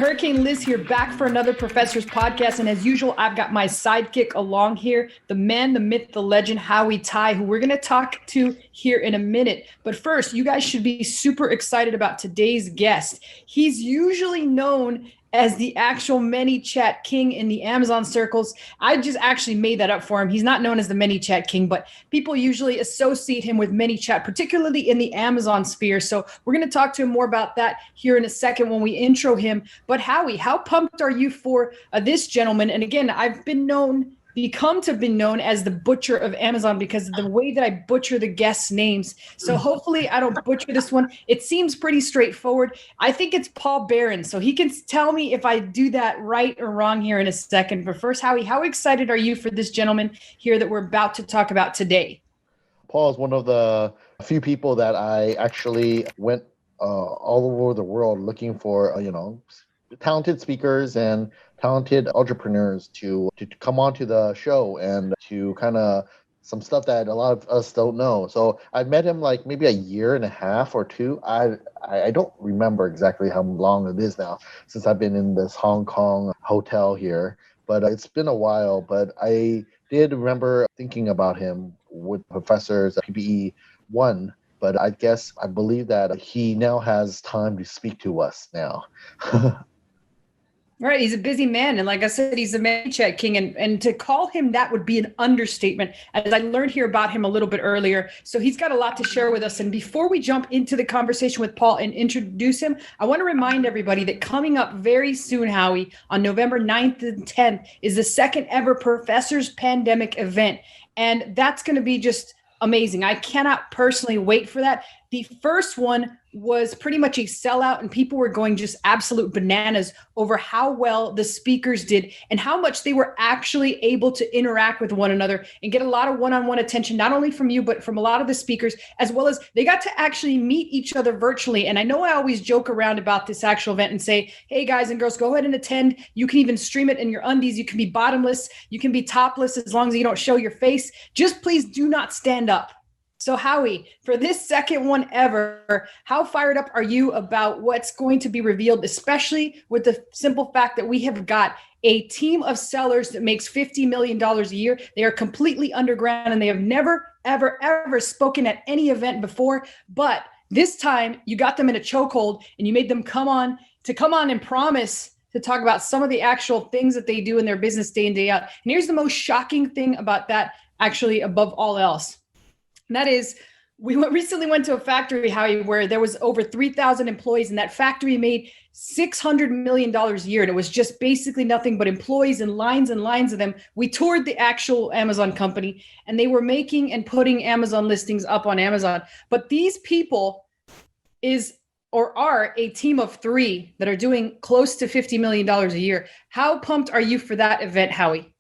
Hurricane Liz here, back for another Professor's Podcast. And as usual, I've got my sidekick along here, the man, the myth, the legend, Howie Tai, who we're going to talk to here in a minute. But first, you guys should be super excited about today's guest. He's usually known as the actual manychat king in the Amazon circles. I just actually made that up for him. He's not known as the manychat king, but people usually associate him with manychat, particularly in the Amazon sphere. So we're going to talk to him more about that here in a second when we intro him. But Howie, how pumped are you for this gentleman? And again, I've become to be known as the butcher of Amazon because of the way that I butcher the guests' names. So hopefully I don't butcher this one. It seems pretty straightforward. I think it's Paul Barron. So he can tell me if I do that right or wrong here in a second. But first, Howie, how excited are you for this gentleman here that we're about to talk about today? Paul is one of the few people that I actually went all over the world looking for, talented speakers and talented entrepreneurs to come onto the show and to kind of some stuff that a lot of us don't know. So I met him like maybe a year and a half or two. I don't remember exactly how long it is now since I've been in this Hong Kong hotel here, but it's been a while. But I did remember thinking about him with Professor's TPP021. But I believe that he now has time to speak to us now. Right. He's a busy man. And like I said, he's the manychat king. And to call him that would be an understatement, as I learned here about him a little bit earlier. So he's got a lot to share with us. And before we jump into the conversation with Paul and introduce him, I want to remind everybody that coming up very soon, Howie, on November 9th and 10th is the second ever Professor's Pandemic event. And that's going to be just amazing. I cannot personally wait for that. The first one was pretty much a sellout, and people were going just absolute bananas over how well the speakers did and how much they were actually able to interact with one another and get a lot of one-on-one attention, not only from you, but from a lot of the speakers, as well as they got to actually meet each other virtually. And I know I always joke around about this actual event and say, hey, guys and girls, go ahead and attend. You can even stream it in your undies. You can be bottomless. You can be topless as long as you don't show your face. Just please do not stand up. So Howie, for this second one ever, how fired up are you about what's going to be revealed, especially with the simple fact that we have got a team of sellers that makes $50 million a year. They are completely underground and they have never, ever, ever spoken at any event before. But this time you got them in a chokehold and you made them come on and promise to talk about some of the actual things that they do in their business day in, day out. And here's the most shocking thing about that, actually, above all else. And that is, we recently went to a factory, Howie, where there was over 3,000 employees, and that factory made $600 million a year. And it was just basically nothing but employees and lines of them. We toured the actual Amazon company, and they were making and putting Amazon listings up on Amazon. But these people are a team of three that are doing close to $50 million a year. How pumped are you for that event, Howie?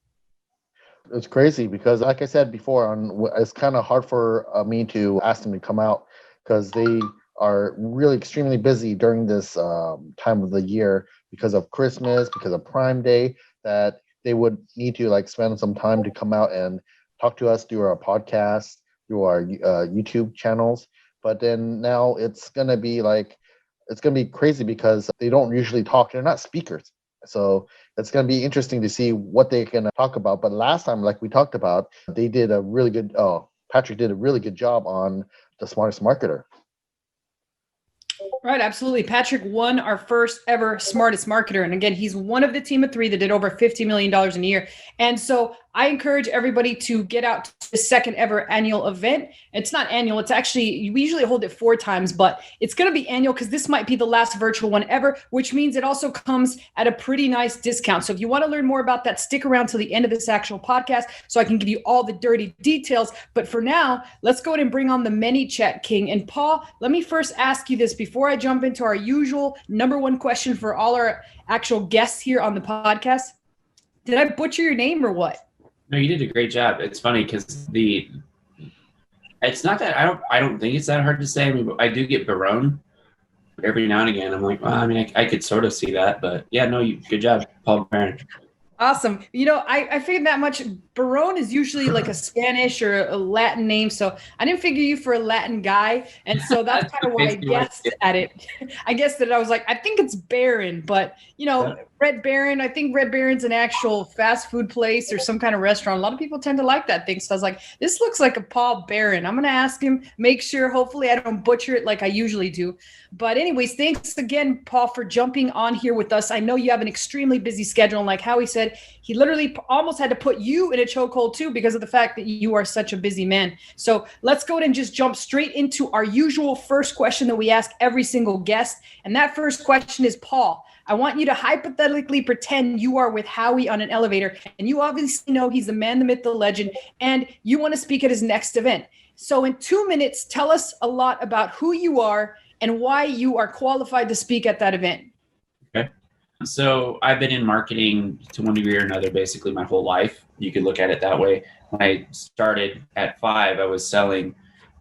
It's crazy because, like I said before, it's kind of hard for me to ask them to come out because they are really extremely busy during this time of the year because of Christmas, because of Prime Day, that they would need to spend some time to come out and talk to us through our podcast, through our YouTube channels. But then now it's going to be crazy because they don't usually talk. They're not speakers. So it's going to be interesting to see what they can talk about. But last time, like we talked about, they did a really good, Patrick did a really good job on the smartest marketer. Right, absolutely. Patrick won our first ever smartest marketer. And again, he's one of the team of three that did over $50 million in a year. And so I encourage everybody to get out to the second ever annual event. It's not annual. It's actually, we usually hold it 4 times, but it's going to be annual because this might be the last virtual one ever, which means it also comes at a pretty nice discount. So if you want to learn more about that, stick around till the end of this actual podcast so I can give you all the dirty details. But for now, let's go ahead and bring on the manychat king. And Paul, let me first ask you this before I jump into our usual number one question for all our actual guests here on the podcast. Did I butcher your name or what? No, you did a great job. It's funny because it's not that I don't think it's that hard to say. I mean, I do get Barone every now and again. I'm like, well, I mean, I could sort of see that, but yeah, no, good job, Paul Barron. Awesome. I figured that much. Barone is usually like a Spanish or a Latin name. So I didn't figure you for a Latin guy. And so that's kind of why I guessed at it. I guessed that I was like, I think it's Baron, but Red Baron, I think Red Baron's an actual fast food place or some kind of restaurant. A lot of people tend to like that thing. So I was like, this looks like a Paul Baron. I'm going to ask him, make sure, hopefully I don't butcher it like I usually do. But anyways, thanks again, Paul, for jumping on here with us. I know you have an extremely busy schedule. And like Howie said, he literally almost had to put you in a chokehold too because of the fact that you are such a busy man. So let's go ahead and just jump straight into our usual first question that we ask every single guest. And that first question is, Paul, I want you to hypothetically pretend you are with Howie on an elevator, and you obviously know he's the man, the myth, the legend, and you want to speak at his next event. So in 2 minutes, tell us a lot about who you are and why you are qualified to speak at that event. Okay. So I've been in marketing to one degree or another basically my whole life. You could look at it that way. When I started at 5, I was selling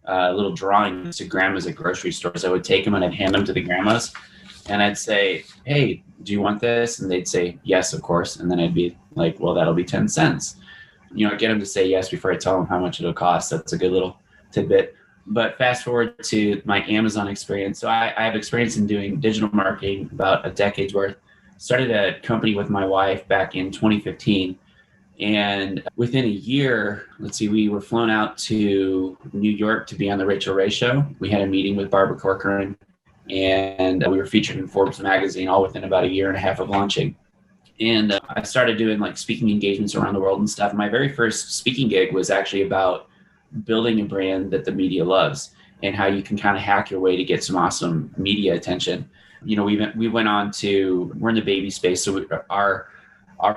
little drawings to grandmas at grocery stores. I would take them and I'd hand them to the grandmas. And I'd say, hey, do you want this? And they'd say, yes, of course. And then I'd be like, well, that'll be 10 cents. Get them to say yes before I tell them how much it'll cost. That's a good little tidbit. But fast forward to my Amazon experience. So I have experience in doing digital marketing, about a decade's worth. Started a company with my wife back in 2015. And within a year, we were flown out to New York to be on the Rachel Ray Show. We had a meeting with Barbara Corcoran. And we were featured in Forbes magazine all within about a year and a half of launching. And I started doing like speaking engagements around the world and stuff. My very first speaking gig was actually about building a brand that the media loves and how you can kind of hack your way to get some awesome media attention. We went on to, we're in the baby space. So our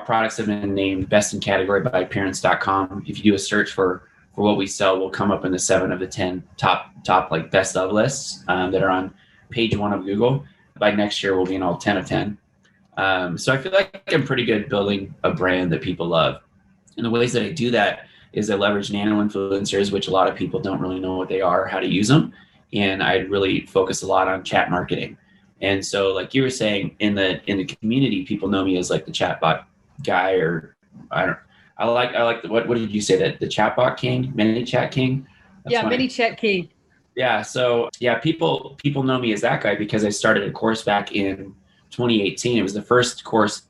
products have been named best in category by parents.com. If you do a search for what we sell, we'll come up in the 7 of the 10 top like best of lists that are on page 1 of Google. By next year, we'll be in all 10 of 10. So I feel like I'm pretty good building a brand that people love. And the ways that I do that is I leverage Nano-influencers, which a lot of people don't really know what they are, how to use them. And I really focus a lot on chat marketing. And so like you were saying, in the community, people know me as like the chatbot guy, or I like what did you say, that the chatbot king, manychat king? That's funny. Manychat king. Yeah. So people know me as that guy because I started a course back in 2018. It was the first course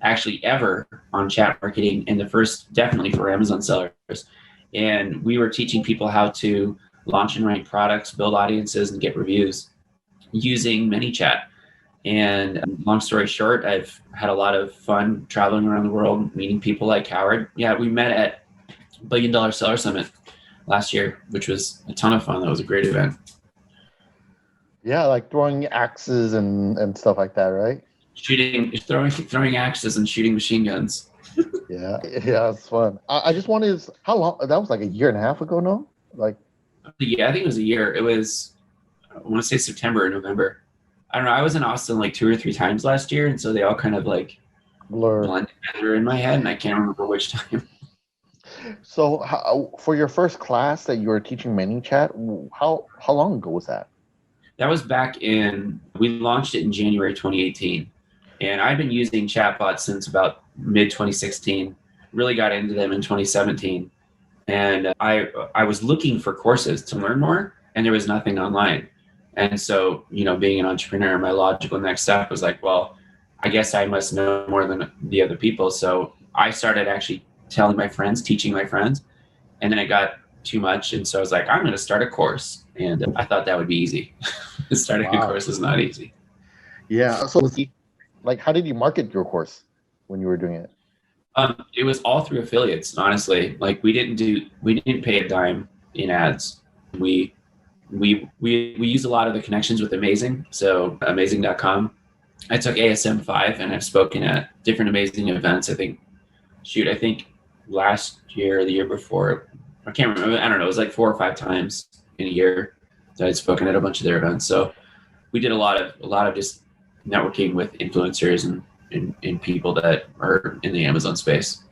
actually ever on chat marketing, and the first definitely for Amazon sellers. And we were teaching people how to launch and rank products, build audiences, and get reviews using manychat. And long story short, I've had a lot of fun traveling around the world, meeting people like Howard. Yeah, we met at $1 Billion Seller Summit last year, which was a ton of fun. That was a great event. Yeah, like throwing axes and stuff like that, right? Throwing axes and shooting machine guns. yeah, it's fun. I just wanted, how long? That was like a year and a half ago, no? Yeah, I think it was a year. It was, I want to say September or November. I don't know. I was in Austin like 2 or 3 times last year, and so they all kind of like blend together in my head, and I can't remember which time. So for your first class that you were teaching manychat, how long ago was that? That was we launched it in January 2018. And I've been using chatbots since about mid 2016, really got into them in 2017. And I was looking for courses to learn more, and there was nothing online. And so, being an entrepreneur, my logical next step was like, well, I guess I must know more than the other people. So I started actually telling my friends, teaching my friends, and then it got too much. And so I was like, I'm going to start a course. And I thought that would be easy. Starting a course is not easy. Yeah. So how did you market your course when you were doing it? It was all through affiliates, honestly. Like we didn't pay a dime in ads. We use a lot of the connections with Amazing. So amazing.com. I took ASM 5 and I've spoken at different Amazing events. I think last year or the year before, I can't remember. I don't know. It was like 4 or 5 times in a year that I'd spoken at a bunch of their events. So we did a lot of just networking with influencers and people that are in the Amazon space.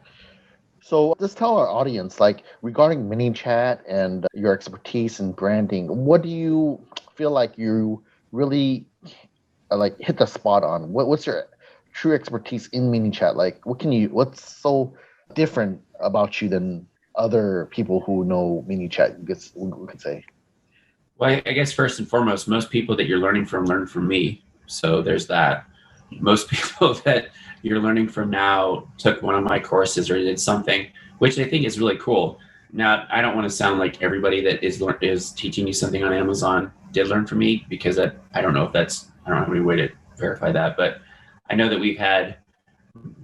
So just tell our audience, regarding manychat and your expertise in branding, what do you feel like you really hit the spot on? What's your true expertise in manychat? What's so different about you than other people who know manychat, we could say? Well, I guess first and foremost, most people that you're learning from learn from me. So there's that. Most people that you're learning from now took one of my courses or did something, which I think is really cool. Now, I don't want to sound like everybody that is teaching you something on Amazon did learn from me, because I don't know if I don't have any way to verify that, but I know that we've had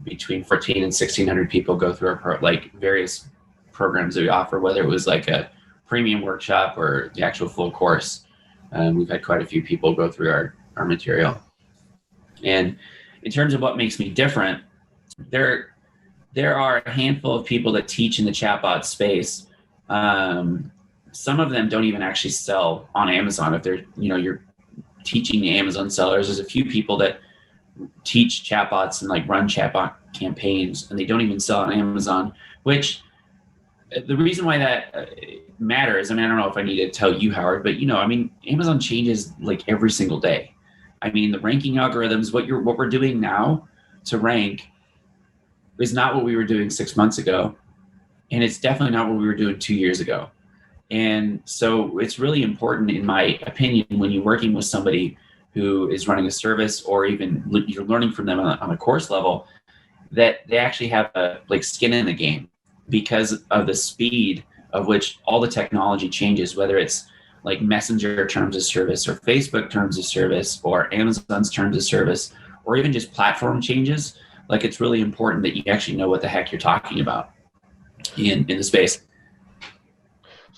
between 14 and 1,600 people go through our various programs that we offer, whether it was like a premium workshop or the actual full course. We've had quite a few people go through our material. And in terms of what makes me different, there are a handful of people that teach in the chatbot space. Some of them don't even actually sell on Amazon. If they're, you're teaching the Amazon sellers, there's a few people that teach chatbots and like run chatbot campaigns, and they don't even sell on Amazon, which the reason why that matters, I don't know if I need to tell you, Howard, but Amazon changes like every single day. The ranking algorithms, what we're doing now to rank is not what we were doing 6 months ago. And it's definitely not what we were doing 2 years ago. And so it's really important, in my opinion, when you're working with somebody who is running a service, or even you're learning from them on a course level, that they actually have skin in the game, because of the speed of which all the technology changes, whether it's like Messenger terms of service, or Facebook terms of service, or Amazon's terms of service, or even just platform changes. Like, it's really important that you actually know what the heck you're talking about in the space.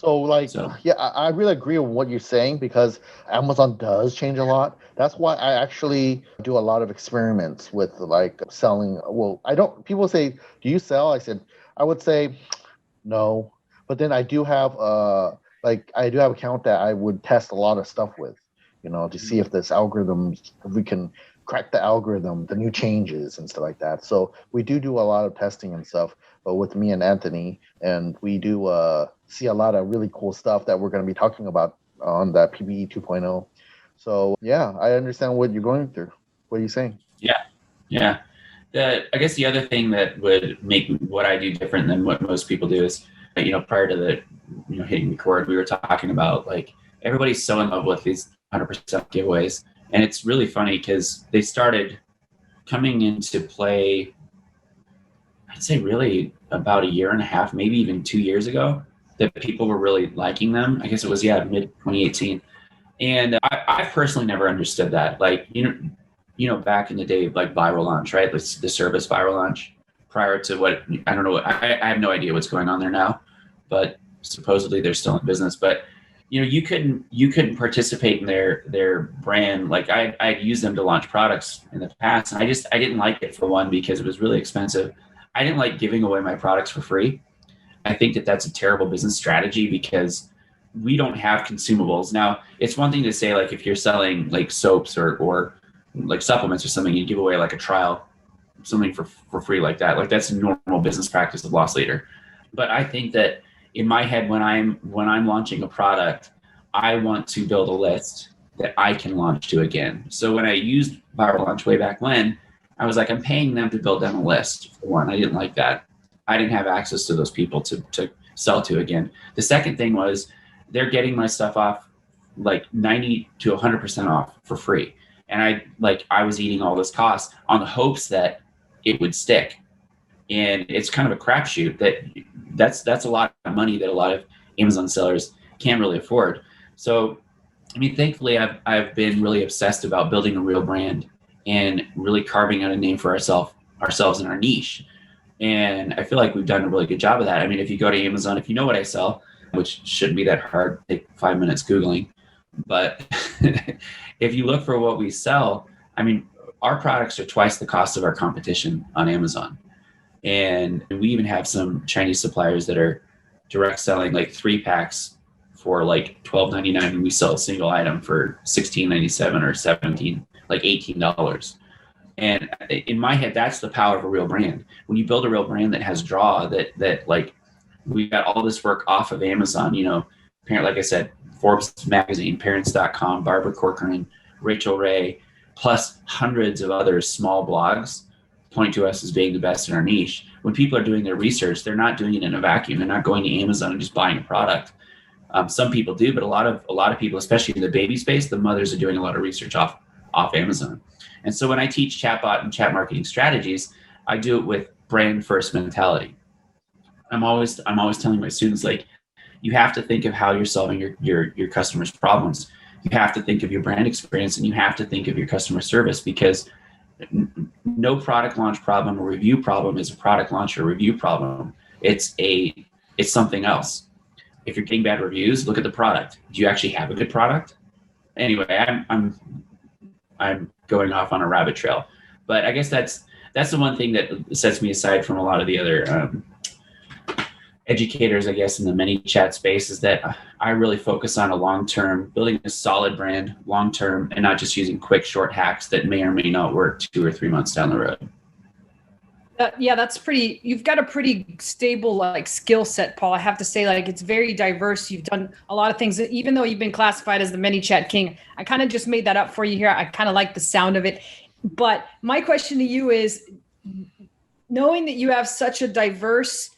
Yeah, I really agree with what you're saying, because Amazon does change a lot. That's why I actually do a lot of experiments with like selling. Well, people say, do you sell? I would say no, but then I do have I do have an account that I would test a lot of stuff with, to see if this algorithms, if we can crack the algorithm, the new changes and stuff like that. So we do a lot of testing and stuff, but with me and Anthony, and we do see a lot of really cool stuff that we're going to be talking about on that PPE 2.0. So yeah, I understand what you're going through. What are you saying? Yeah. I guess the other thing that would make what I do different than what most people do is, prior to hitting record, we were talking about like everybody's so in love with these 100% giveaways. And it's really funny because they started coming into play, I'd say really about a year and a half, maybe even 2 years ago, that people were really liking them. I guess it was, mid 2018. And I personally never understood that. Like, back in the day, like Viral Launch, right? The service Viral Launch, prior to what, I don't know, I have no idea what's going on there now, but supposedly they're still in business. But you couldn't participate in their brand. Like I'd used them to launch products in the past, and I didn't like it, for one, because it was really expensive. I didn't like giving away my products for free. I think that that's a terrible business strategy, because we don't have consumables. Now, it's one thing to say, like, if you're selling like soaps or like supplements or something, you give away like a trial, something for free like that. Like, that's a normal business practice of loss leader. But I think that in my head, when I'm launching a product, I want to build a list that I can launch to again. So when I used Viral Launch way back when, I was like, I'm paying them to build them a list. For one, I didn't like that. I didn't have access to those people to sell to again. The second thing was, they're getting my stuff off like 90 to 100% off for free. And I was eating all this cost on the hopes that it would stick. And it's kind of a crapshoot. That's a lot of money that a lot of Amazon sellers can't really afford. So, thankfully, I've been really obsessed about building a real brand and really carving out a name for ourselves in our niche. And I feel like we've done a really good job of that. If you go to Amazon, if you know what I sell, which shouldn't be that hard, take 5 minutes Googling. But if you look for what we sell, our products are twice the cost of our competition on Amazon. And we even have some Chinese suppliers that are direct selling like 3-packs for like $12.99, and we sell a single item for $16.97 or $17, like $18. And in my head, that's the power of a real brand. When you build a real brand that has draw, that like, we got all this work off of Amazon, like I said, Forbes magazine, parents.com, Barbara Corcoran, Rachel Ray, plus hundreds of other small blogs point to us as being the best in our niche. When people are doing their research, they're not doing it in a vacuum. They're not going to Amazon and just buying a product. Some people do, but a lot of people, especially in the baby space, the mothers are doing a lot of research off Amazon. And so when I teach chatbot and chat marketing strategies, I do it with brand first mentality. I'm always telling my students, like, you have to think of how you're solving your customers' problems. You have to think of your brand experience, and you have to think of your customer service, because no product launch problem or review problem is a product launch or review problem. It's something else. If you're getting bad reviews, look at the product. Do you actually have a good product? Anyway, I'm going off on a rabbit trail, but I guess that's the one thing that sets me aside from a lot of the other educators, I guess, in the manychat space, is that I really focus on a long-term, building a solid brand long-term, and not just using quick, short hacks that may or may not work 2 or 3 months down the road. Yeah, you've got a pretty stable like skill set, Paul. I have to say, like, it's very diverse. You've done a lot of things, even though you've been classified as the manychat king. I kind of just made that up for you here. I kind of like the sound of it. But my question to you is, knowing that you have such a diverse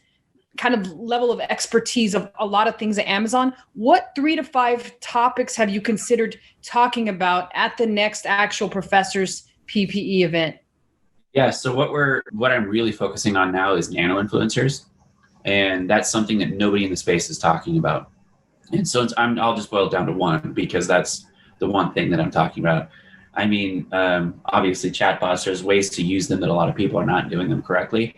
kind of level of expertise of a lot of things at Amazon, what 3 to 5 topics have you considered talking about at the next actual Professors PPE event? Yeah, so what I'm really focusing on now is nano-influencers, and that's something that nobody in the space is talking about. And so I'll just boil it down to one, because that's the one thing that I'm talking about. I mean, obviously chatbots, there's ways to use them that a lot of people are not doing them correctly.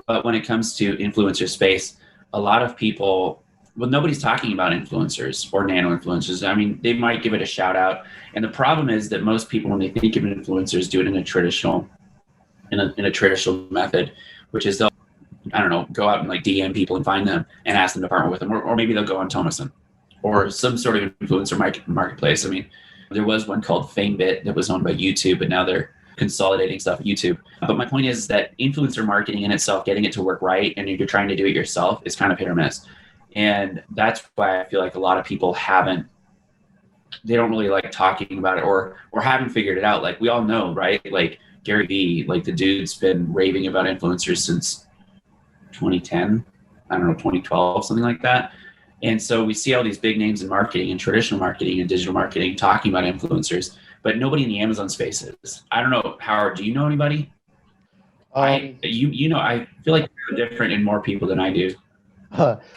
But when it comes to influencer space, a lot of people, nobody's talking about influencers or nano-influencers. I mean, they might give it a shout out. And the problem is that most people, when they think of influencers, do it in a traditional method, which is they'll, I don't know, go out and like DM people and find them and ask them to partner with them, or maybe they'll go on Thomason or some sort of influencer marketplace. I mean, there was one called FameBit that was owned by YouTube, but now they're consolidating stuff at YouTube. But my point is that influencer marketing in itself, getting it to work right, and if you're trying to do it yourself, is kind of hit or miss. And that's why I feel like a lot of people they don't really like talking about it, or haven't figured it out. Like, we all know, right? Like, Gary Vee, like, the dude's been raving about influencers since 2010, I don't know, 2012, something like that. And so we see all these big names in marketing and traditional marketing and digital marketing talking about influencers, but nobody in the Amazon space is. I don't know, Howard, do you know anybody? I feel like you're different in more people than I do.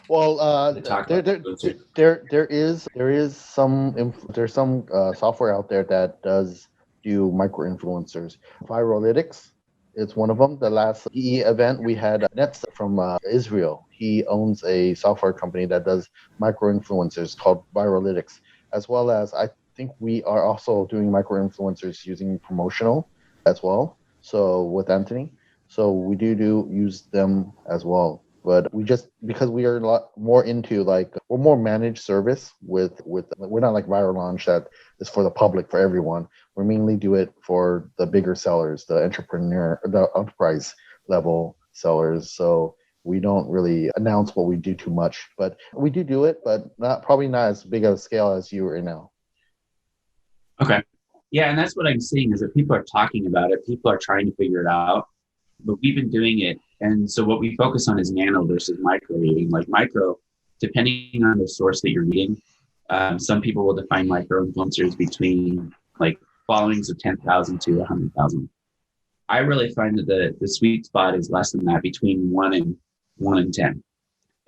Well, there is some software out there that does do micro influencers. Viralytics, it's one of them. The last EE event we had Nets from Israel. He owns a software company that does micro influencers called Viralytics, as well as I think we are also doing micro influencers using promotional as well. So with Anthony, so we do use them as well. But we just, because we are a lot more into, like, we're more managed service with we're not like Viral Launch that is for the public, for everyone. We mainly do it for the bigger sellers, the enterprise level sellers. So we don't really announce what we do too much, but we do it, but probably not as big of a scale as you are now. Okay. Yeah, and that's what I'm seeing, is that people are talking about it. People are trying to figure it out, but we've been doing it. And so what we focus on is nano versus micro reading. Like, micro, depending on the source that you're reading, some people will define micro influencers between like followings of 10,000 to 100,000. I really find that the sweet spot is less than that, between 1 and 10.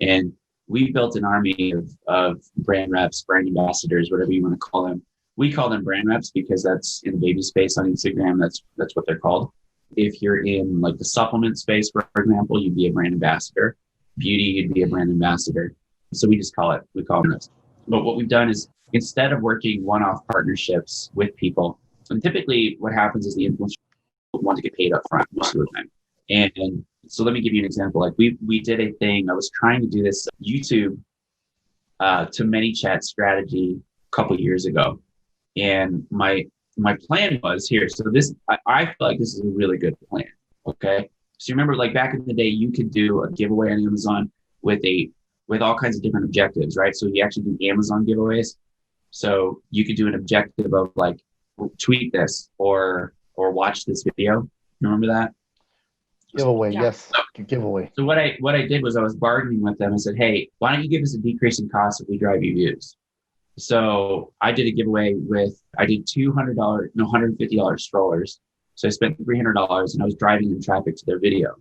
And we built an army of brand reps, brand ambassadors, whatever you want to call them. We call them brand reps because that's in the baby space on Instagram. That's what they're called. If you're in like the supplement space, for example, you'd be a brand ambassador. Beauty, you'd be a brand ambassador. So we call them this. But what we've done is, instead of working one-off partnerships with people, and typically what happens is the influencers want to get paid up front most of the time. And so let me give you an example. Like, we did a thing, I was trying to do this YouTube to manychat strategy a couple years ago. And my plan was here. So I feel like this is a really good plan. Okay. So you remember, like, back in the day, you could do a giveaway on Amazon with all kinds of different objectives, right? So you actually do Amazon giveaways. So you could do an objective of like, tweet this or watch this video. You remember that? Giveaway, Yeah. yes, giveaway. So what I did was I was bargaining with them. I said, hey, why don't you give us a decrease in cost if we drive you views? So I did a giveaway I did $150 strollers. So I spent $300 and I was driving them traffic to their video,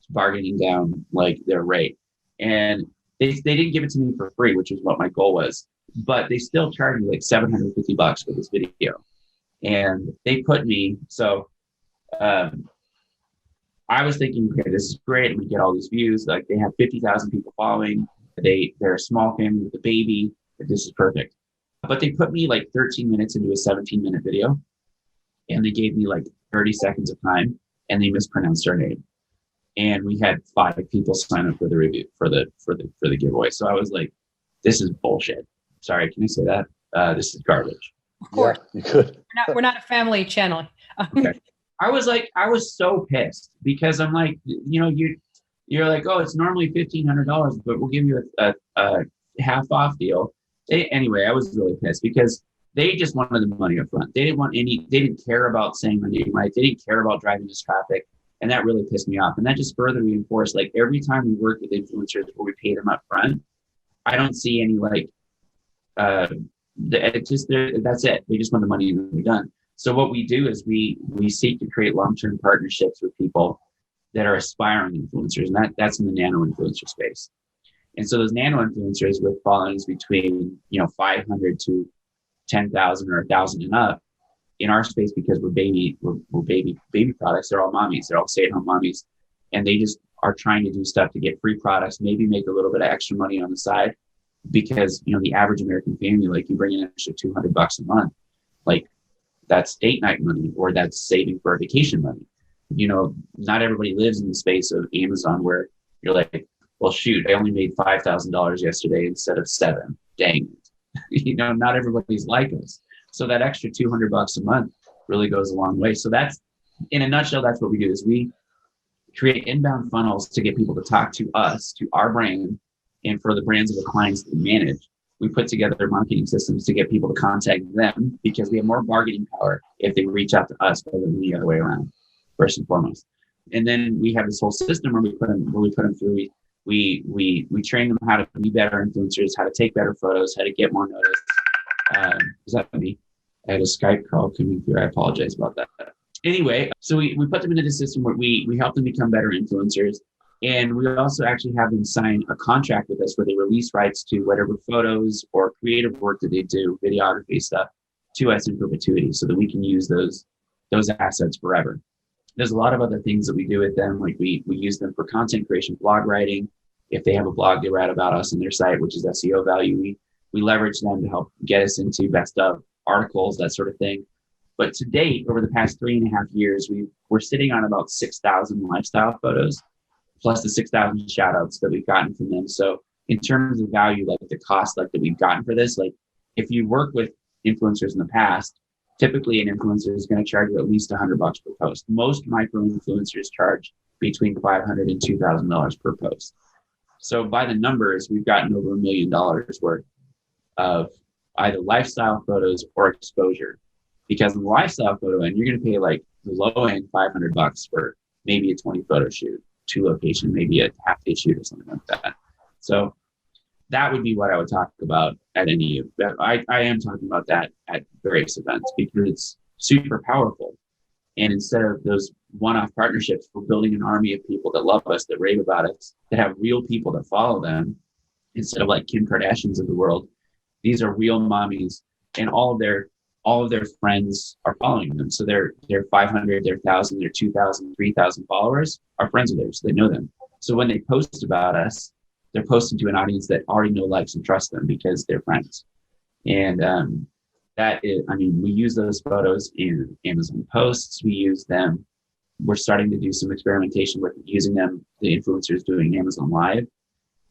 bargaining down like their rate. And they didn't give it to me for free, which is what my goal was, but they still charged me like $750 for this video. And they put me, I was thinking, okay, this is great. And we get all these views. Like they have 50,000 people following. They're a small family with a baby. This is perfect. But they put me like 13 minutes into a 17-minute video, and they gave me like 30 seconds of time, and they mispronounced our name. And we had 5 people sign up for the review for the giveaway. So I was like, this is bullshit. Sorry, can I say that? This is garbage. Of course. Yeah, you could. We're not a family channel. Okay. I was so pissed because I'm like, you're like, oh, it's normally $1,500, but we'll give you a half off deal. Anyway, I was really pissed because they just wanted the money up front. They didn't care about saying my name right. They didn't care about driving this traffic. And that really pissed me off. And that just further reinforced, like every time we work with influencers where we pay them up front, I don't see any that's it. They just want the money and we're done. So what we do is we seek to create long-term partnerships with people that are aspiring influencers, and that's in the nano-influencer space. And so those nano-influencers with followings between 500 to 10,000 or 1,000 and up in our space, because we're baby products. They're all mommies. They're all stay-at-home mommies, and they just are trying to do stuff to get free products, maybe make a little bit of extra money on the side, because the average American family, like you bring in an extra $200 a month, like that's date night money, or that's saving for a vacation money. Not everybody lives in the space of Amazon where you're like, well, shoot, I only made $5,000 yesterday instead of $7,000. Dang it. Not everybody's like us. So that extra $200 a month really goes a long way. So that's, in a nutshell, that's what we do is we create inbound funnels to get people to talk to us, to our brand, and for the brands of the clients that we manage. We put together marketing systems to get people to contact them because we have more bargaining power if they reach out to us rather than the other way around, first and foremost. And then we have this whole system where we put them through. We train them how to be better influencers, how to take better photos, how to get more noticed. Is that me? I had a Skype call coming through. I apologize about that. Anyway, so we put them into the system where we help them become better influencers. And we also actually have them sign a contract with us where they release rights to whatever photos or creative work that they do, videography stuff, to us in perpetuity so that we can use those assets forever. There's a lot of other things that we do with them. Like we use them for content creation, blog writing. If they have a blog, they write about us on their site, which is SEO value. We leverage them to help get us into best of articles, that sort of thing. But to date, over the past 3.5 years, we're sitting on about 6,000 lifestyle photos, plus the 6,000 shout outs that we've gotten from them. So in terms of value, like the cost that we've gotten for this, like if you work with influencers in the past, typically an influencer is going to charge you at least $100 per post. Most micro influencers charge between $500 and $2,000 per post. So by the numbers, we've gotten over $1 million worth of either lifestyle photos or exposure. Because in the lifestyle photo end, you're going to pay like the low end $500 for maybe a 20 photo shoot, 2 location, maybe a half day shoot or something like that. So that would be what I would talk about at any event. I am talking about that at various events because it's super powerful. And instead of those one-off partnerships, we're building an army of people that love us, that rave about us, that have real people that follow them instead of like Kim Kardashians of the world. These are real mommies, and all of their friends are following them. So they're 500, they're 1,000, they're 2,000, 3,000 followers are friends of theirs. So they know them. So when they post about us, they're posting to an audience that already know, likes, and trust them because they're friends. And we use those photos in Amazon posts. We use them. We're starting to do some experimentation with using them, the influencers doing Amazon Live.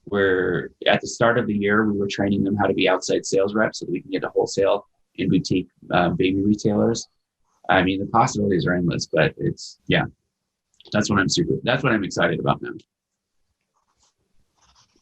Where at the start of the year, we were training them how to be outside sales reps so that we can get to wholesale and boutique baby retailers. I mean, the possibilities are endless, but that's what I'm excited about now.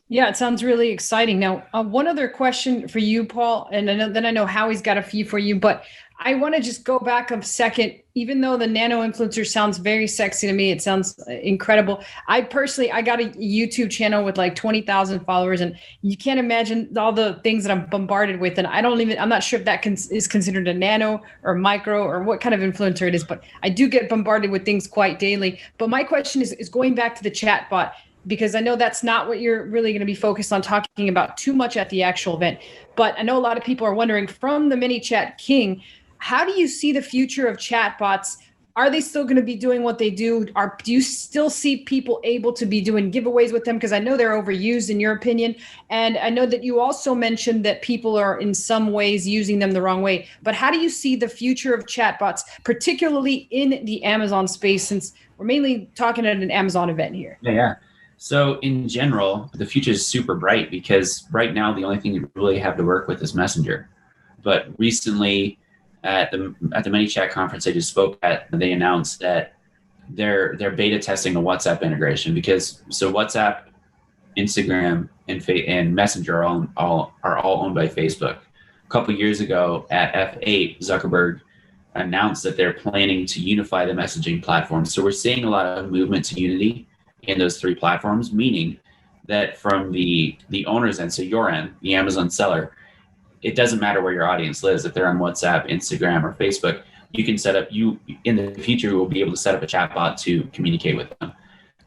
Yeah, it sounds really exciting. Now, one other question for you, Paul, and then I know Howie's got a few for you, but I want to just go back a second. Even though the nano influencer sounds very sexy to me, it sounds incredible. I personally, I got a YouTube channel with like 20,000 followers, and you can't imagine all the things that I'm bombarded with. And I'm not sure if that is considered a nano or micro or what kind of influencer it is, but I do get bombarded with things quite daily. But my question is going back to the chatbot, because I know that's not what you're really going to be focused on talking about too much at the actual event. But I know a lot of people are wondering, from the ManyChat King, how do you see the future of chatbots? Are they still going to be doing what they do? Do you still see people able to be doing giveaways with them? Because I know they're overused, in your opinion. And I know that you also mentioned that people are in some ways using them the wrong way. But how do you see the future of chatbots, particularly in the Amazon space, since we're mainly talking at an Amazon event here? Yeah. So in general, the future is super bright because right now the only thing you really have to work with is Messenger. But recently at the manychat conference I just spoke at, they announced that they're beta testing a WhatsApp integration, because WhatsApp, Instagram, and Messenger are all owned by Facebook. A couple of years ago at F8, Zuckerberg announced that they're planning to unify the messaging platform. So we're seeing a lot of movement to unity in those three platforms, meaning that from the owner's end, so your end, the Amazon seller, it doesn't matter where your audience lives. If they're on WhatsApp, Instagram, or Facebook, you can set up, in the future, you will be able to set up a chatbot to communicate with them.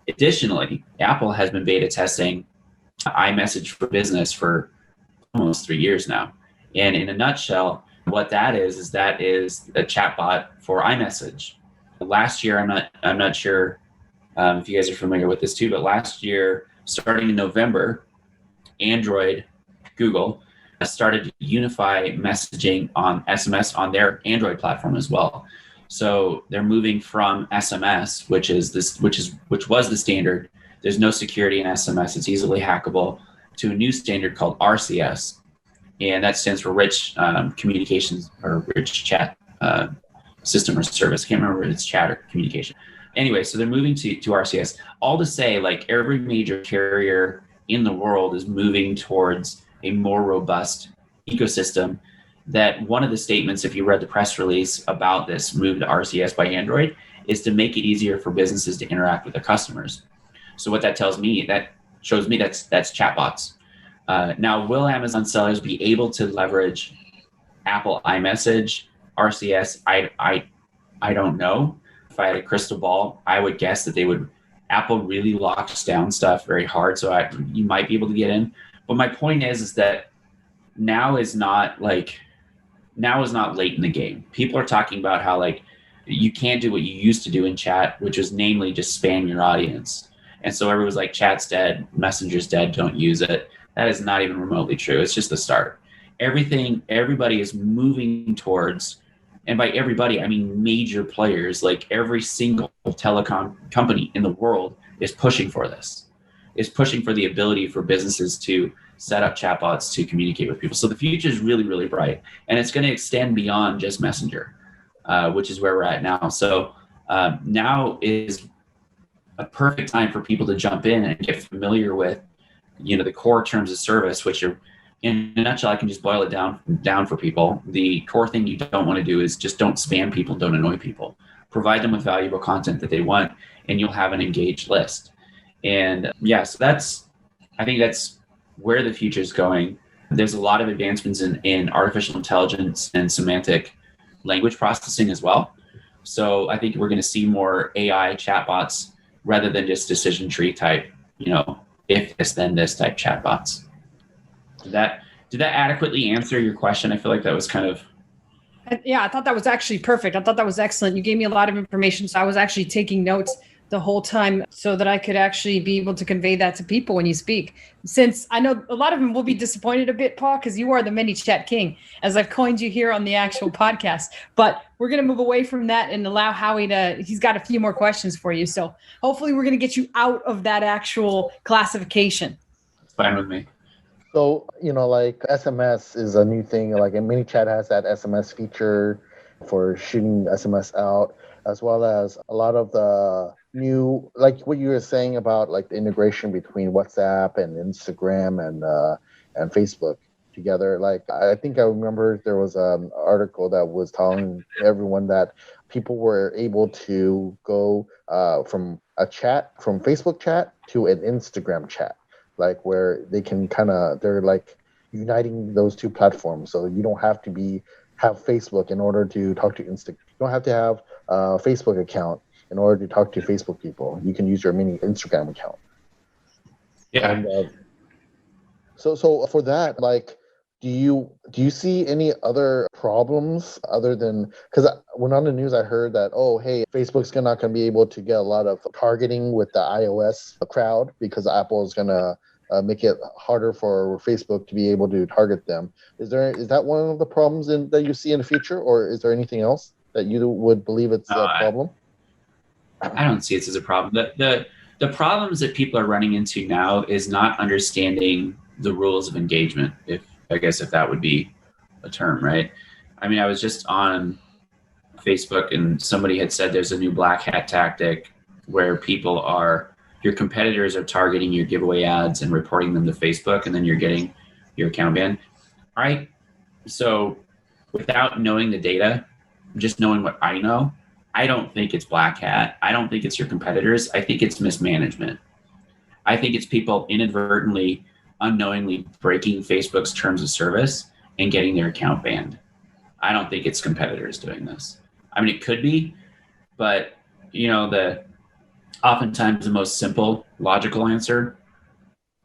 Additionally, Apple has been beta testing iMessage for Business for almost 3 years now. And in a nutshell, what that is a chatbot for iMessage. Last year, I'm not sure if you guys are familiar with this too, but last year, starting in November, Android, Google started to unify messaging on SMS on their Android platform as well. So they're moving from SMS, which was the standard. There's no security in SMS; it's easily hackable, to a new standard called RCS, and that stands for Rich Communications or Rich Chat System or Service. I can't remember if it's chat or communication. Anyway, so they're moving to RCS. All to say, like, every major carrier in the world is moving towards a more robust ecosystem. That one of the statements, if you read the press release about this move to RCS by Android, is to make it easier for businesses to interact with their customers. So what that shows me that's chatbots. Now, will Amazon sellers be able to leverage Apple iMessage, RCS? I don't know. If I had a crystal ball, I would guess that Apple really locks down stuff very hard, so you might be able to get in. But my point is that now is not late in the game. People are talking about how, like, you can't do what you used to do in chat, which was namely just spam your audience. And so everyone's like, chat's dead, Messenger's dead, don't use it. That is not even remotely true. It's just the start. Everybody is moving towards, and by everybody, I mean major players, like every single telecom company in the world is pushing for this, is pushing for the ability for businesses to set up chatbots to communicate with people. So the future is really, really bright, and it's going to extend beyond just Messenger, which is where we're at now. So now is a perfect time for people to jump in and get familiar with, the core terms of service, which are, in a nutshell, I can just boil it down for people. The core thing you don't want to do is just don't spam people, don't annoy people. Provide them with valuable content that they want, and you'll have an engaged list. And so I think that's where the future is going. There's a lot of advancements in artificial intelligence and semantic language processing as well. So I think we're going to see more AI chatbots rather than just decision tree type, if this, then this type chatbots. Did that adequately answer your question? I feel like that was kind of... Yeah, I thought that was actually perfect. I thought that was excellent. You gave me a lot of information, so I was actually taking notes the whole time so that I could actually be able to convey that to people when you speak. Since I know a lot of them will be disappointed a bit, Paul, because you are the ManyChat King, as I've coined you here on the actual podcast. But we're going to move away from that and allow Howie he's got a few more questions for you. So hopefully we're going to get you out of that actual classification. It's fine with me. So, like SMS is a new thing. Like, ManyChat has that SMS feature for shooting SMS out. as well as a lot of the new, like what you were saying about like the integration between WhatsApp and Instagram and Facebook together. Like I think I remember there was an article that was telling everyone that people were able to go from a chat, from Facebook chat to an Instagram chat, like where they can they're like uniting those two platforms. So you don't have to have Facebook in order to talk to Insta. You don't have to have a Facebook account in order to talk to Facebook people. You can use your mini Instagram account. Yeah. And so for that, like, do you see any other problems other than, because when on the news I heard that, oh hey, Facebook's not going to be able to get a lot of targeting with the iOS crowd because Apple is going to make it harder for Facebook to be able to target them. Is that one of the problems that you see in the future, or is there anything else that you would believe it's a problem? I don't see it as a problem. The problems that people are running into now is not understanding the rules of engagement, if that would be a term, right? I mean, I was just on Facebook and somebody had said there's a new black hat tactic where your competitors are targeting your giveaway ads and reporting them to Facebook, and then you're getting your account banned. All right. So without knowing the data, just knowing what I know, I don't think it's black hat. I don't think it's your competitors. I think it's mismanagement. I think it's people inadvertently, unknowingly breaking Facebook's terms of service and getting their account banned. I don't think it's competitors doing this. I mean, it could be, but oftentimes the most simple, logical answer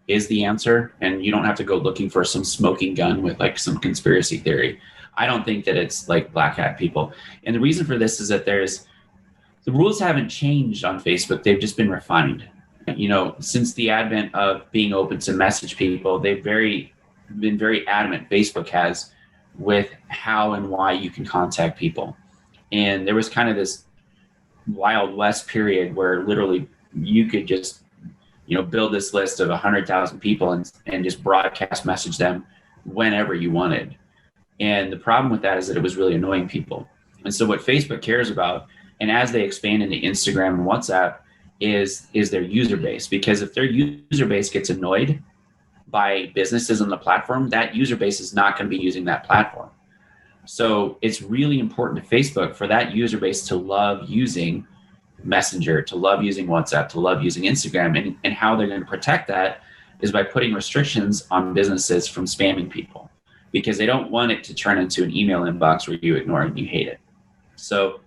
is the answer, and you don't have to go looking for some smoking gun with like some conspiracy theory. I don't think that it's like black hat people. And the reason for this is that the rules haven't changed on Facebook. They've just been refined. Since the advent of being open to message people, they've been very adamant, Facebook has, with how and why you can contact people. And there was kind of this Wild West period where literally you could just, build this list of 100,000 people and just broadcast message them whenever you wanted. And the problem with that is that it was really annoying people. And so what Facebook cares about, and as they expand into Instagram and WhatsApp, is their user base. Because if their user base gets annoyed by businesses on the platform, that user base is not going to be using that platform. So it's really important to Facebook for that user base to love using Messenger, to love using WhatsApp, to love using Instagram. And how they're going to protect that is by putting restrictions on businesses from spamming people, because they don't want it to turn into an email inbox where you ignore it and you hate it. So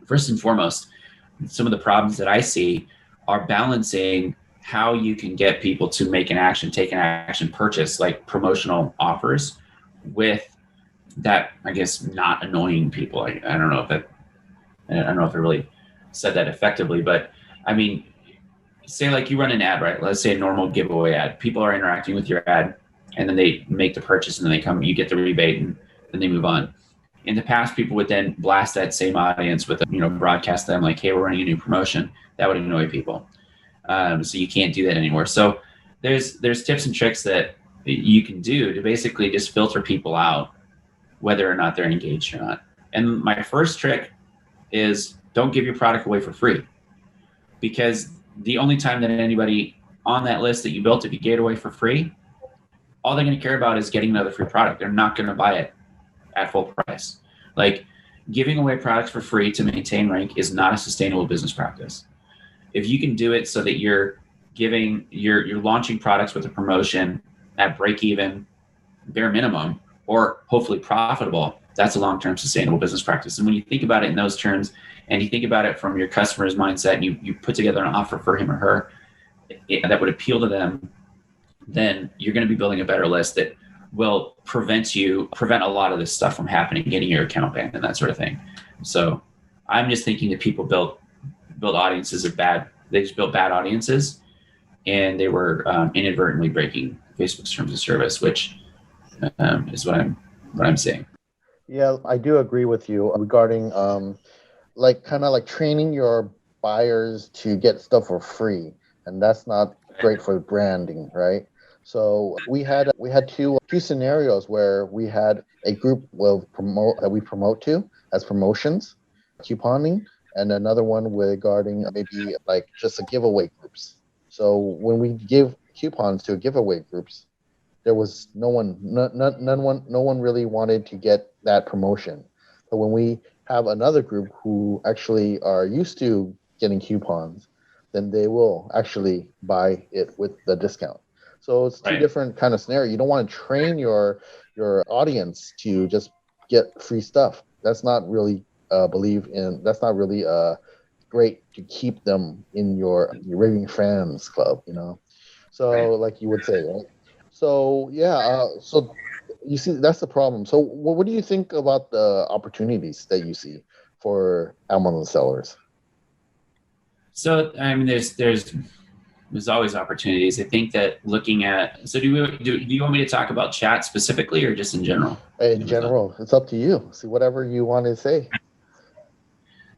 first and foremost, some of the problems that I see are balancing how you can get people to take an action, purchase, like promotional offers, with that, I guess, not annoying people. I don't know if I really said that effectively, but I mean, say like you run an ad, right? Let's say a normal giveaway ad. People are interacting with your ad, and then they make the purchase, and then you get the rebate, and then they move on. In the past, people would then blast that same audience with, broadcast them like, hey, we're running a new promotion. That would annoy people. So you can't do that anymore. So there's tips and tricks that you can do to basically just filter people out, whether or not they're engaged or not. And my first trick is don't give your product away for free, because the only time that anybody on that list that you built, if you gave it away for free, all they're going to care about is getting another free product. They're not going to buy it at full price. Like, giving away products for free to maintain rank is not a sustainable business practice. If you can do it so that you're launching products with a promotion at break even, bare minimum, or hopefully profitable, that's a long-term sustainable business practice. And when you think about it in those terms, and you think about it from your customer's mindset, and you put together an offer for him or her that would appeal to them, then you're going to be building a better list that will prevent a lot of this stuff from happening, getting your account banned and that sort of thing. So I'm just thinking that people build audiences they just built bad audiences, and they were inadvertently breaking Facebook's terms of service, which is what I'm saying. Yeah, I do agree with you regarding like training your buyers to get stuff for free, and that's not great for branding, right? So we had two scenarios where we had a group that we promote to as promotions, couponing, and another one regarding maybe like just a giveaway groups. So when we give coupons to giveaway groups, there was no one really wanted to get that promotion. But when we have another group who actually are used to getting coupons, then they will actually buy it with the discount. So it's two different kind of scenario. You don't want to train your audience to just get free stuff. That's not really that's not really great to keep them in your raving fans club, you know. So like you would say, right? So yeah, so you see that's the problem. So what do you think about the opportunities that you see for Amazon sellers? So I mean, there's always opportunities. I think that looking at, so do you want me to talk about chat specifically or just in general? In general, it's up to you. See whatever you want to say.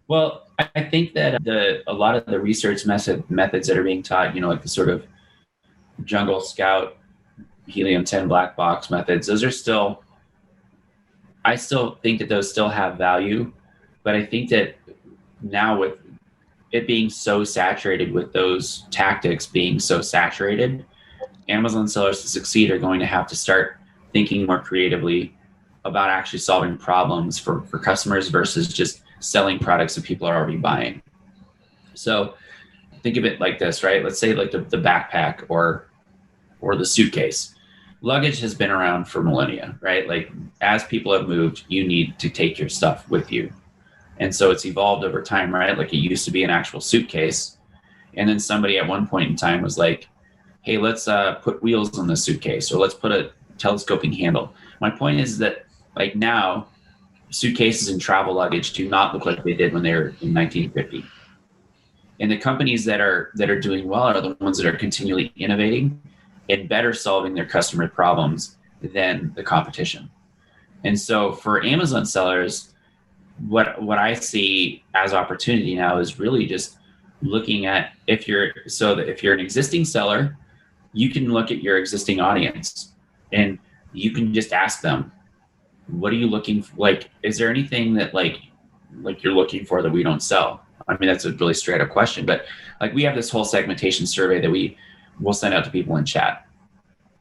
Well, I think that a lot of the research methods that are being taught, like the sort of Jungle Scout, Helium-10 black box methods, I still think that those still have value, but I think that now with it being so saturated, with those tactics being so saturated, Amazon sellers to succeed are going to have to start thinking more creatively about actually solving problems for customers versus just selling products that people are already buying. So think of it like this, right? Let's say like the backpack or the suitcase. Luggage has been around for millennia, right? Like as people have moved, you need to take your stuff with you. And so it's evolved over time, right? Like it used to be an actual suitcase. And then somebody at one point in time was like, hey, let's put wheels on the suitcase, or let's put a telescoping handle. My point is that like now, suitcases and travel luggage do not look like they did when they were in 1950. And the companies that are doing well are the ones that are continually innovating and better solving their customer problems than the competition. And so for Amazon sellers, what I see as opportunity now is really just looking at if you're an existing seller, you can look at your existing audience and you can just ask them, what are you looking for? Like, is there anything that like you're looking for that we don't sell? I mean, that's a really straight up question, but like we have this whole segmentation survey that we will send out to people in chat,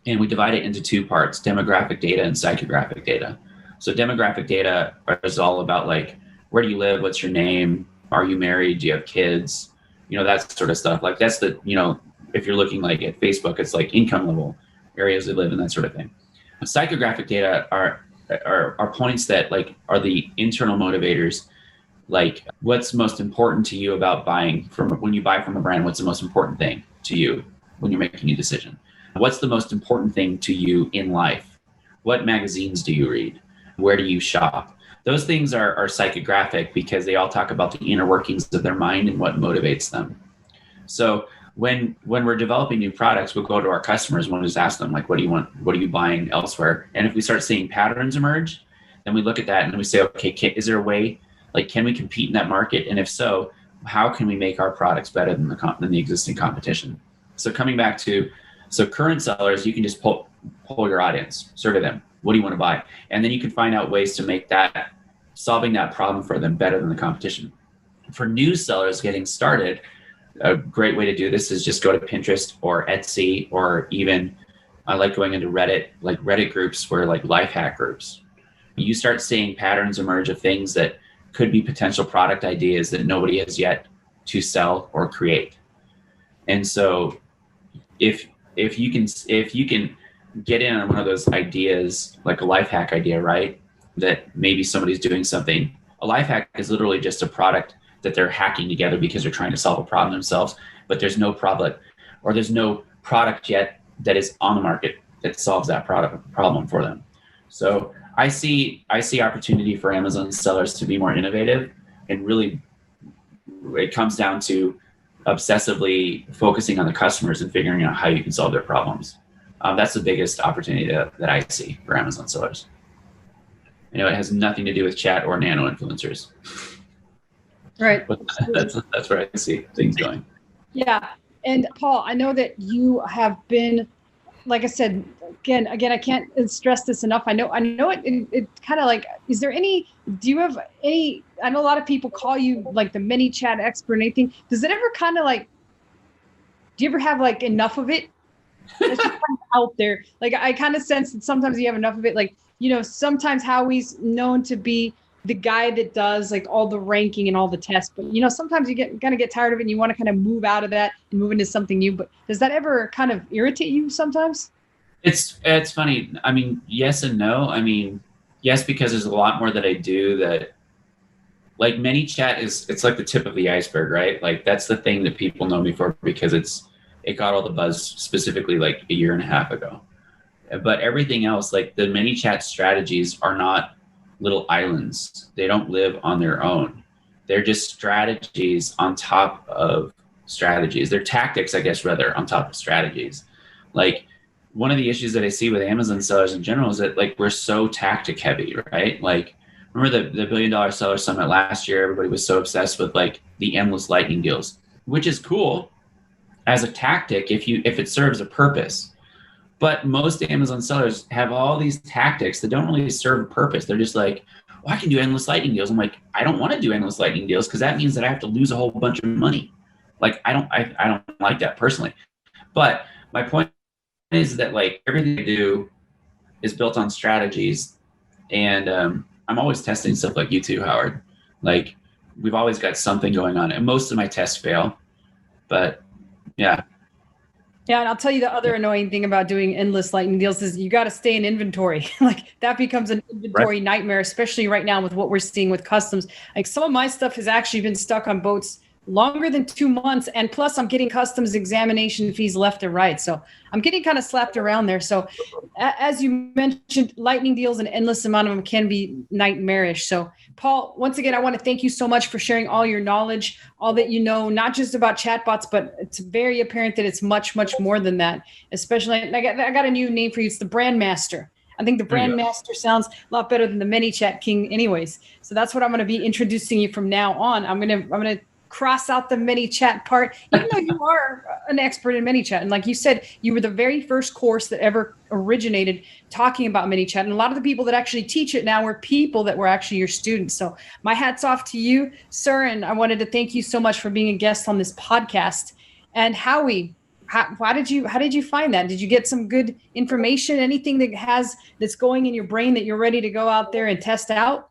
and we divide it into two parts: demographic data and psychographic data. So demographic data is all about like, where do you live? What's your name? Are you married? Do you have kids? That sort of stuff. Like that's the, if you're looking like at Facebook, it's like income level, areas they live in, that sort of thing. Psychographic data are points that like are the internal motivators. Like what's most important to you about buying when you buy from a brand? What's the most important thing to you when you're making a decision? What's the most important thing to you in life? What magazines do you read? Where do you shop? Those things are psychographic because they all talk about the inner workings of their mind and what motivates them. So when we're developing new products, we'll go to our customers and we'll just ask them, like, what do you want? What are you buying elsewhere? And if we start seeing patterns emerge, then we look at that and we say, okay, is there a way, like, can we compete in that market? And if so, how can we make our products better than the existing competition? So coming back to, current sellers, you can just pull your audience, survey them. What do you want to buy? And then you can find out ways to make solving that problem for them better than the competition. For new sellers getting started, a great way to do this is just go to Pinterest or Etsy, or even I like going into Reddit, like Reddit groups where like life hack groups. You start seeing patterns emerge of things that could be potential product ideas that nobody has yet to sell or create. And so if you can get in on one of those ideas, like a life hack idea, right? That maybe somebody's doing something. A life hack is literally just a product that they're hacking together because they're trying to solve a problem themselves, but there's no product, or there's no product yet that is on the market that solves that problem for them. So I see opportunity for Amazon sellers to be more innovative, and really it comes down to obsessively focusing on the customers and figuring out how you can solve their problems. That's the biggest opportunity that I see for Amazon sellers. I know it has nothing to do with chat or nano-influencers. Right. But that's where I see things going. Yeah. And Paul, I know that you have been like I said, again, I can't stress this enough. I know it kind of like, do you have any, I know a lot of people call you like the mini chat expert and anything. Does it ever kind of like, do you ever have like enough of it? It's just kind of out there. Like I kind of sense that sometimes you have enough of it. Like, sometimes Howie's known to be the guy that does like all the ranking and all the tests, but sometimes you get tired of it and you want to kind of move out of that and move into something new. But does that ever kind of irritate you sometimes? It's funny. I mean, yes and no. I mean, yes, because there's a lot more that I do that, like manychat it's like the tip of the iceberg, right? Like that's the thing that people know me for because it got all the buzz specifically like a year and a half ago. But everything else, like the manychat strategies are not little islands. They don't live on their own. They're just strategies on top of strategies. They're tactics, I guess, rather, on top of strategies. Like one of the issues that I see with Amazon sellers in general is that like we're so tactic heavy, right? Like remember the $1 billion seller summit last year, everybody was so obsessed with like the endless lightning deals, which is cool as a tactic if it serves a purpose. But most Amazon sellers have all these tactics that don't really serve a purpose. They're just like, well, I can do endless lightning deals. I'm like, I don't want to do endless lightning deals because that means that I have to lose a whole bunch of money. Like I don't like that personally. But my point is that like everything I do is built on strategies, and I'm always testing stuff like you too, Howard. Like we've always got something going on, and most of my tests fail, but yeah. Yeah, and I'll tell you the other annoying thing about doing endless lightning deals is you got to stay in inventory. Like that becomes an inventory nightmare, especially right now with what we're seeing with customs. Like some of my stuff has actually been stuck on boats longer than 2 months. And plus I'm getting customs examination fees left and right. So I'm getting kind of slapped around there. So as you mentioned, lightning deals, an endless amount of them can be nightmarish. So Paul, once again, I want to thank you so much for sharing all your knowledge, all that you know, not just about chatbots, but it's very apparent that it's much, much more than that. Especially, I got a new name for you. It's the Brand Master. I think the Brand Master sounds a lot better than the manychat King anyways. So that's what I'm going to be introducing you from now on. I'm going to cross out the manychat part, even though you are an expert in manychat. And like you said, you were the very first course that ever originated talking about manychat. And a lot of the people that actually teach it now were people that were actually your students. So my hat's off to you, sir. And I wanted to thank you so much for being a guest on this podcast. And Howie, how did you find that? Did you get some good information? Anything that's going in your brain that you're ready to go out there and test out?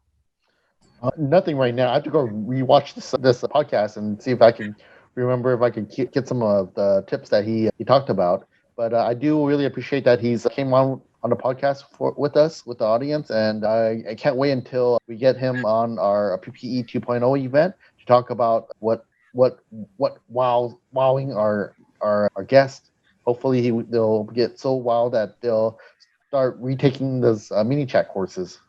Nothing right now. I have to go rewatch this podcast and see if I can remember if I can get some of the tips that he talked about. But I do really appreciate that he's came on the podcast with us, with the audience, and I can't wait until we get him on our PPE 2.0 event to talk about what wowing our guests. Hopefully they'll get so wow that they'll start retaking those manychat courses.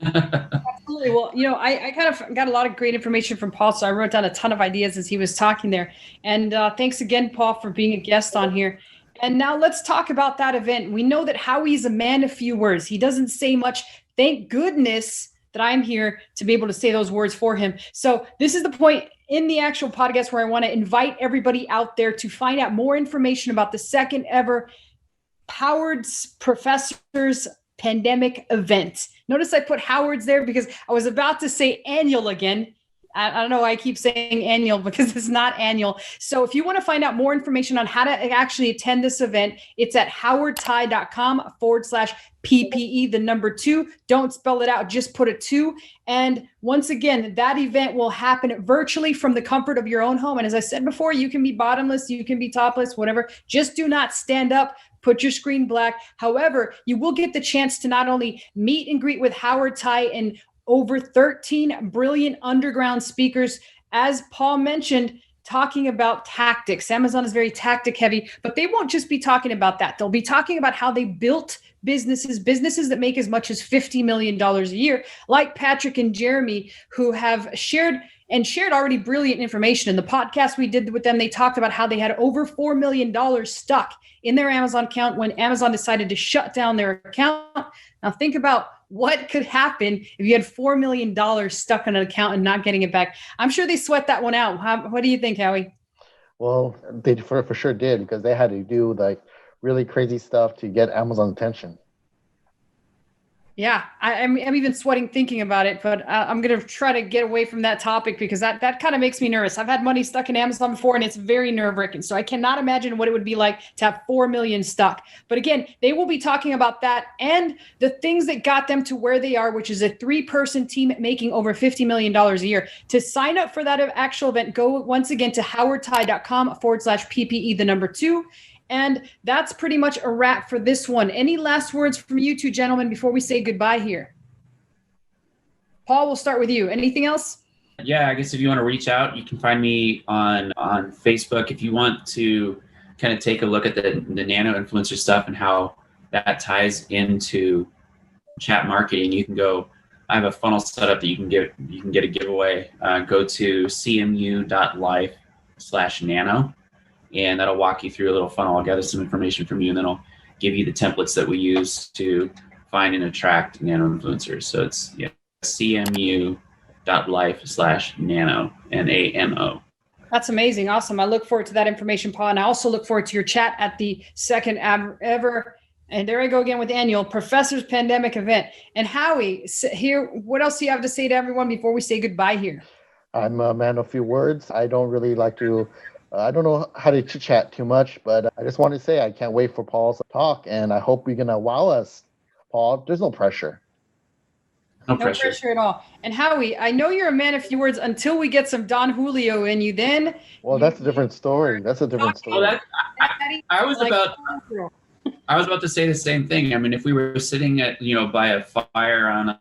Absolutely. Well, I kind of got a lot of great information from Paul, so I wrote down a ton of ideas as he was talking there. And thanks again, Paul, for being a guest on here. And now let's talk about that event. We know that Howie's a man of few words. He doesn't say much. Thank goodness that I'm here to be able to say those words for him. So this is the point in the actual podcast where I want to invite everybody out there to find out more information about the second ever Howard's Professors Pandemic event. Notice I put Howard's there because I was about to say annual again. I don't know why I keep saying annual because it's not annual. So if you want to find out more information on how to actually attend this event, it's at howardtai.com/PPE, the number 2. Don't spell it out, just put a 2. And once again, that event will happen virtually from the comfort of your own home. And as I said before, you can be bottomless, you can be topless, whatever. Just do not stand up. Put your screen black. However, you will get the chance to not only meet and greet with Howard Tai and over 13 brilliant underground speakers, as Paul mentioned, talking about tactics. Amazon is very tactic heavy, but they won't just be talking about that. They'll be talking about how they built businesses that make as much as $50 million a year, like Patrick and Jeremy, who have shared already brilliant information. In the podcast we did with them, they talked about how they had over $4 million stuck in their Amazon account when Amazon decided to shut down their account. Now think about what could happen if you had $4 million stuck in an account and not getting it back. I'm sure they sweat that one out. What do you think, Howie? Well, they for sure did, because they had to do like really crazy stuff to get Amazon's attention. Yeah, I'm even sweating thinking about it, but I'm going to try to get away from that topic because that kind of makes me nervous. I've had money stuck in Amazon before, and it's very nerve-wracking. So I cannot imagine what it would be like to have 4 million stuck. But again, they will be talking about that and the things that got them to where they are, which is a 3-person team making over $50 million a year. To sign up for that actual event, go once again to howardtai.com/PPE2. And that's pretty much a wrap for this one. Any last words from you two gentlemen before we say goodbye here? Paul, we'll start with you. Anything else? Yeah, I guess if you want to reach out, you can find me on Facebook. If you want to kind of take a look at the nano-influencer stuff and how that ties into chat marketing, you can go. I have a funnel set up that you can get a giveaway. Go to cmu.life/nano. And that'll walk you through a little funnel. I'll gather some information from you, and then I'll give you the templates that we use to find and attract nano-influencers. So it's cmu.life/nano, NANO. That's amazing. Awesome. I look forward to that information, Paul. And I also look forward to your chat at the second ever, and there I go again with annual Professor's Pandemic event. And Howie, here, what else do you have to say to everyone before we say goodbye here? I'm a man of few words. I don't really like to I don't know how to chit-chat too much, but I just want to say I can't wait for Paul's talk, and I hope you're going to wow us, Paul. There's no pressure. No pressure at all. And Howie, I know you're a man of few words until we get some Don Julio in you. Then, well, that's a different story. That's a different story. Well, I was about to say the same thing. I mean, if we were sitting at by a fire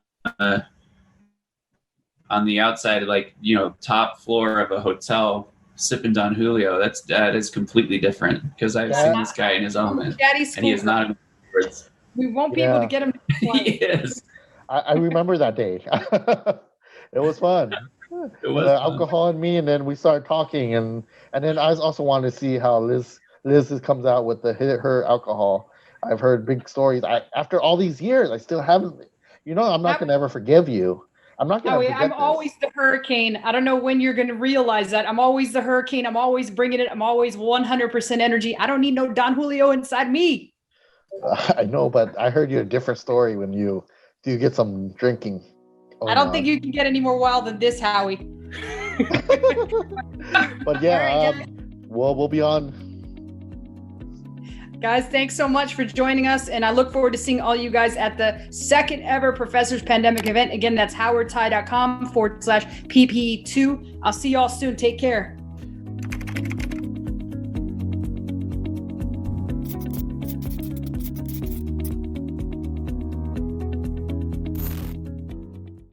on the outside, like top floor of a hotel, sipping Don Julio, that is completely different because I've seen this guy in his element, and he is not. We won't be able to get him. Yes. I remember that day. It was fun. It was alcohol and me, and then we started talking, and then I also wanted to see how Liz comes out with her alcohol. I've heard big stories. After all these years, I still haven't. I'm not gonna ever forgive you. I'm not going to forget I'm always the hurricane. I don't know when you're going to realize that. I'm always the hurricane. I'm always bringing it. I'm always 100% energy. I don't need no Don Julio inside me. I know, but I heard you a different story when you get some drinking. I don't think you can get any more wild than this, Howie. But yeah, we'll be on. Guys, thanks so much for joining us, and I look forward to seeing all you guys at the second ever Professor's Pandemic event. Again, that's howardtai.com/PPE2. I'll see y'all soon. Take care.